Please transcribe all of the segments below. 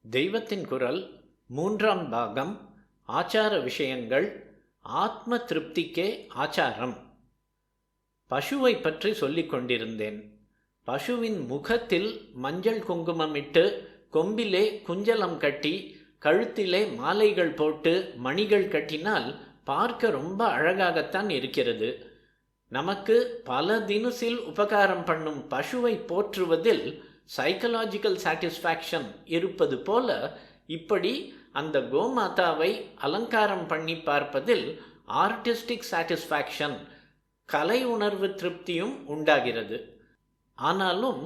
தெய்வத்தின் குரல் மூன்றாம் பாகம். ஆச்சார விஷயங்கள். ஆத்ம திருப்திக்கே ஆச்சாரம். பசுவை பற்றி சொல்லிக் கொண்டிருந்தேன். பசுவின் முகத்தில் மஞ்சள் குங்குமமிட்டு, கொம்பிலே குஞ்சலம் கட்டி, கழுத்திலே மாலைகள் போட்டு மணிகள் கட்டினால் பார்க்க ரொம்ப அழகாகத்தான் இருக்கிறது. நமக்கு பல தினுசில் உபகாரம் பண்ணும் பசுவை போற்றுவதில் சைக்கலாஜிக்கல் சாட்டிஸ்ஃபேக்ஷன் இருப்பது போல, இப்படி அந்த கோமாதாவை அலங்காரம் பண்ணி பார்ப்பதில் ஆர்டிஸ்டிக் சாட்டிஸ்ஃபேக்ஷன், கலை உணர்வு திருப்தியும் உண்டாகிறது. ஆனாலும்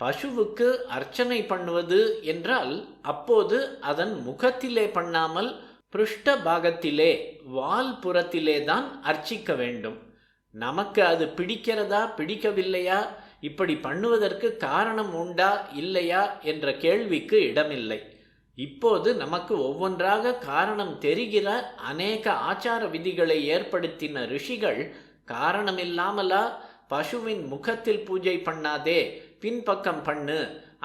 பசுவுக்கு அர்ச்சனை பண்ணுவது என்றால் அப்போது அதன் முகத்திலே பண்ணாமல் பிருஷ்ட பாகத்திலே, வால் புறத்திலே தான் அர்ச்சிக்க வேண்டும். நமக்கு அது பிடிக்கிறதா பிடிக்கவில்லையா, இப்படி பண்ணுவதற்கு காரணம் உண்டா இல்லையா என்ற கேள்விக்கு இடமில்லை. இப்போது நமக்கு ஒவ்வொன்றாக காரணம் தெரிகிற அநேக ஆச்சார விதிகளை ஏற்படுத்தின ரிஷிகள் காரணமில்லாமலா பசுவின் முகத்தில் பூஜை பண்ணாதே, பின்பக்கம் பண்ணு,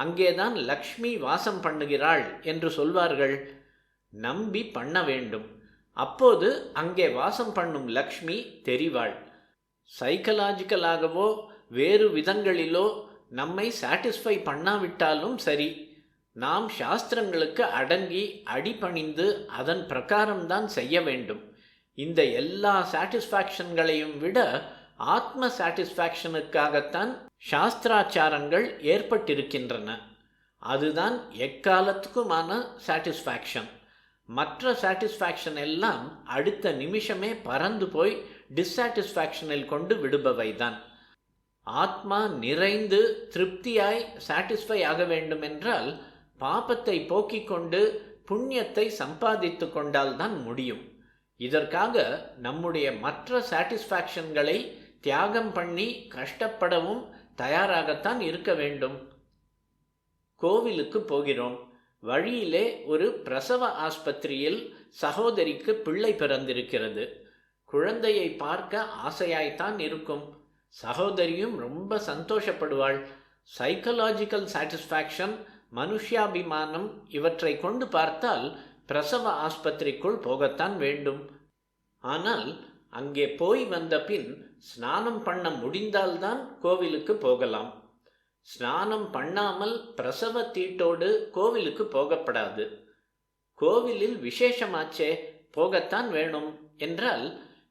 அங்கேதான் லக்ஷ்மி வாசம் பண்ணுகிறாள் என்று சொல்வார்கள்? நம்பி பண்ண வேண்டும். அப்போது அங்கே வாசம் பண்ணும் லக்ஷ்மி தெரிவாள். சைக்கலாஜிக்கலாகவோ வேறு விதங்களிலோ நம்மை சாட்டிஸ்ஃபை பண்ணாவிட்டாலும் சரி, நாம் சாஸ்திரங்களுக்கு அடங்கி அடிபணிந்து அதன் பிரகாரம்தான் செய்ய வேண்டும். இந்த எல்லா சாட்டிஸ்ஃபேக்ஷன்களையும் விட ஆத்ம சாட்டிஸ்ஃபேக்ஷனுக்காகத்தான் சாஸ்திராச்சாரங்கள் ஏற்பட்டிருக்கின்றன. அதுதான் எக்காலத்துக்குமான சாட்டிஸ்ஃபேக்ஷன். மற்ற சாட்டிஸ்ஃபேக்ஷன் எல்லாம் அடுத்த நிமிஷமே பறந்து போய் டிஸ்சாட்டிஸ்ஃபேக்ஷனில் கொண்டு விடுபவைதான். ஆத்மா நிறைந்து திருப்தியாய் சாட்டிஸ்ஃபை ஆக வேண்டுமென்றால் பாபத்தை போக்கிக் கொண்டு புண்ணியத்தை சம்பாதித்து கொண்டால்தான் முடியும். இதற்காக நம்முடைய மற்ற சாட்டிஸ்ஃபேக்ஷன்களை தியாகம் பண்ணி கஷ்டப்படவும் தயாராகத்தான் இருக்க வேண்டும். கோவிலுக்கு போகிறோம். வழியிலே ஒரு பிரசவ ஆஸ்பத்திரியில் சகோதரிக்கு பிள்ளை பிறந்திருக்கிறது. குழந்தையை பார்க்க ஆசையாய்த்தான் இருக்கும். சகோதரியும் ரொம்ப சந்தோஷப்படுவாள். சைக்கலாஜிக்கல் சாட்டிஸ்ஃபேக்ஷன், மனுஷ்யாபிமானம் இவற்றை கொண்டு பார்த்தால் பிரசவ ஆஸ்பத்திரிக்குள் போகத்தான் வேண்டும். ஆனால் அங்கே போய் வந்த பின் ஸ்நானம் பண்ண முடிந்தால்தான் கோவிலுக்கு போகலாம். ஸ்நானம் பண்ணாமல் பிரசவ தீட்டோடு கோவிலுக்கு போகப்படாது. கோவிலில் விசேஷமாச்சே, போகத்தான் வேணும் என்றால்,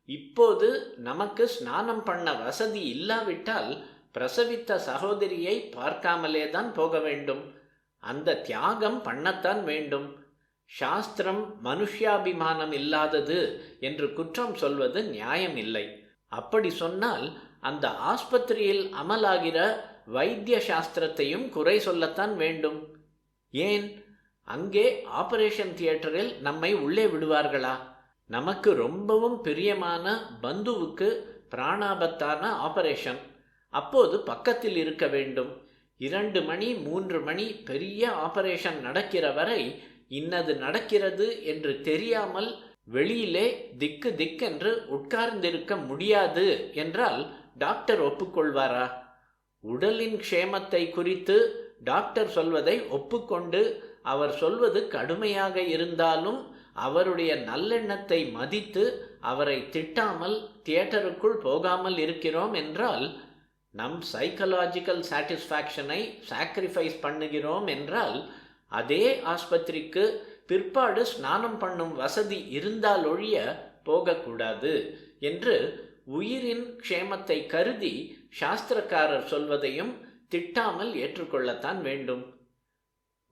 இப்போது நமக்கு ஸ்நானம் பண்ண வசதி இல்லாவிட்டால் பிரசவித்த சகோதரியை பார்க்காமலே தான் போக வேண்டும். அந்த தியாகம் பண்ணத்தான் வேண்டும். சாஸ்திரம் மனுஷ்யாபிமானம் இல்லாதது என்று குற்றம் சொல்வது நியாயம் இல்லை. அப்படி சொன்னால் அந்த ஆஸ்பத்திரியில் அமலாகிற வைத்திய சாஸ்திரத்தையும் குறை சொல்லத்தான் வேண்டும். ஏன், அங்கே ஆபரேஷன் தியேட்டரில் நம்மை உள்ளே விடுவார்களா? நமக்கு ரொம்பவும் பிரியமான பந்துவுக்கு பிராணாபத்தான ஆபரேஷன். அப்போது பக்கத்தில் இருக்க வேண்டும். 2 மணி 3 மணி பெரிய ஆபரேஷன் நடக்கிற வரை இன்னது நடக்கிறது என்று தெரியாமல் வெளியிலே திக்கு திக்கென்று உட்கார்ந்திருக்க முடியாது என்றால் டாக்டர் ஒப்புக்கொள்வாரா? உடலின் க்ஷேமத்தை குறித்து டாக்டர் சொல்வதை ஒப்புக்கொண்டு, அவர் சொல்வது கடுமையாக இருந்தாலும் அவருடைய நல்லெண்ணத்தை மதித்து அவரை திட்டாமல் தியேட்டருக்குள் போகாமல் இருக்கிறோம் என்றால், நம் சைக்கலாஜிக்கல் சாட்டிஸ்ஃபேக்ஷனை சாக்ரிஃபைஸ் பண்ணுகிறோம் என்றால், அதே ஆஸ்பத்திரிக்கு பிற்பாடு ஸ்நானம் பண்ணும் வசதி இருந்தால் ஒழிய போகக்கூடாது என்று உயிரின் க்ஷேமத்தை கருதி சாஸ்திரக்காரர் சொல்வதையும் திட்டாமல் ஏற்றுக்கொள்ளத்தான் வேண்டும்.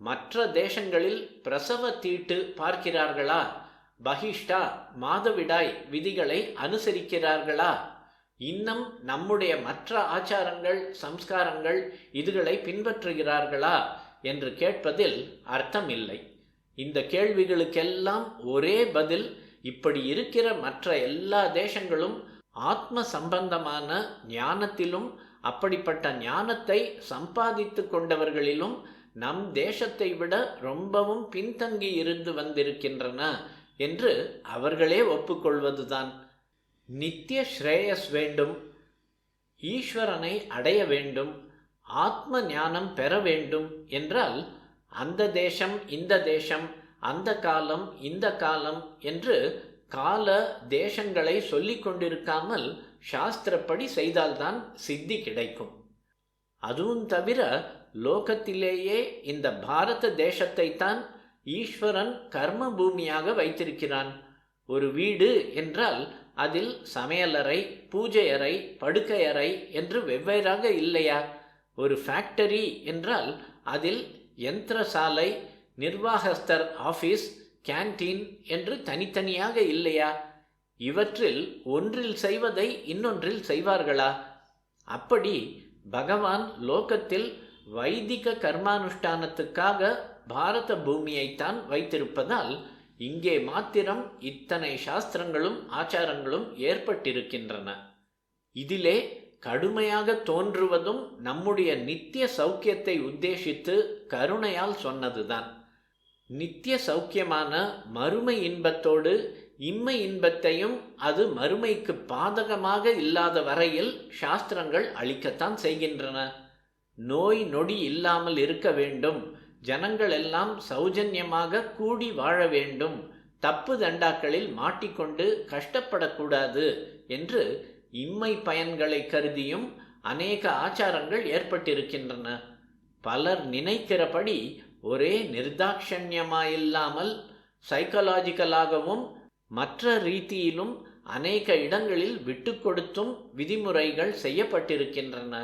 மற்ற தேசங்களில் பிரசவ தீட்டு பார்க்கிறார்களா? பகிஷ்டா, மாதவிடாய் விதிகளை அனுசரிக்கிறார்களா? இன்னும் நம்முடைய மற்ற ஆச்சாரங்கள், சம்ஸ்காரங்கள் இதுகளை பின்பற்றுகிறார்களா என்று கேட்பதில் அர்த்தம் இல்லை. இந்த கேள்விகளுக்கெல்லாம் ஒரே பதில், இப்படி இருக்கிற மற்ற எல்லா தேசங்களும் ஆத்ம சம்பந்தமான ஞானத்திலும் அப்படிப்பட்ட ஞானத்தை சம்பாதித்து கொண்டவர்களிலும் நம் தேசத்தை விட ரொம்பவும் பின்தங்கி இருந்து வந்திருக்கின்றன என்று அவர்களே ஒப்புக்கொள்வதுதான். நித்திய ஸ்ரேயஸ் வேண்டும், ஈஸ்வரனை அடைய வேண்டும், ஆத்ம ஞானம் பெற வேண்டும் என்றால் அந்த தேசம் இந்த தேசம், அந்த காலம் இந்த காலம் என்று கால தேசங்களை சொல்லிக் கொண்டிருக்காமல் சாஸ்திரப்படி செய்தால்தான் சித்தி கிடைக்கும். அதுவும் தவிர லோகத்திலேயே இந்த பாரத தேசத்தைத்தான் ஈஸ்வரன் கர்ம பூமியாக வைத்திருக்கிறான். ஒரு வீடு என்றால் அதில் சமையலறை, பூஜை அறை, படுக்கை அறை என்று வெவ்வேறாக இல்லையா? ஒரு ஃபேக்டரி என்றால் அதில் யந்திரசாலை, நிர்வாகஸ்தர் ஆஃபீஸ், கேன்டீன் என்று தனித்தனியாக இல்லையா? இவற்றில் ஒன்றில் செய்வதை இன்னொன்றில் செய்வார்களா? அப்படி பகவான் லோகத்தில் வைதிக கர்மானுஷ்டானத்துக்காக பாரத பூமியைத்தான் வைத்திருப்பதால் இங்கே மாத்திரம் இத்தனை சாஸ்திரங்களும் ஆச்சாரங்களும் ஏற்பட்டிருக்கின்றன. இதிலே கடுமையாக தோன்றுவதும் நம்முடைய நித்திய சௌக்கியத்தை உத்தேசித்து கருணையால் சொன்னதுதான். நித்திய சௌக்கியமான மறுமை இன்பத்தோடு இம்மை இன்பத்தையும் அது மறுமைக்கு பாதகமாக இல்லாத வரையில் சாஸ்திரங்கள் அளிக்கத்தான் செய்கின்றன. நோய் நொடி இல்லாமல் இருக்க வேண்டும், ஜனங்கள் எல்லாம் சௌஜன்யமாக கூடி வாழ வேண்டும், தப்பு தண்டாக்களில் மாட்டிக்கொண்டு கஷ்டப்படக்கூடாது என்று இம்மை பயன்களை கருதியும் அநேக ஆச்சாரங்கள் ஏற்பட்டிருக்கின்றன. பலர் நினைக்கிறபடி ஒரே நிர்தாட்சண்யமாயில்லாமல் சைக்கலாஜிக்கலாகவும் மற்ற ரீதியிலும் அநேக இடங்களில் விட்டு கொடுத்தும் விதிமுறைகள் செய்யப்பட்டிருக்கின்றன.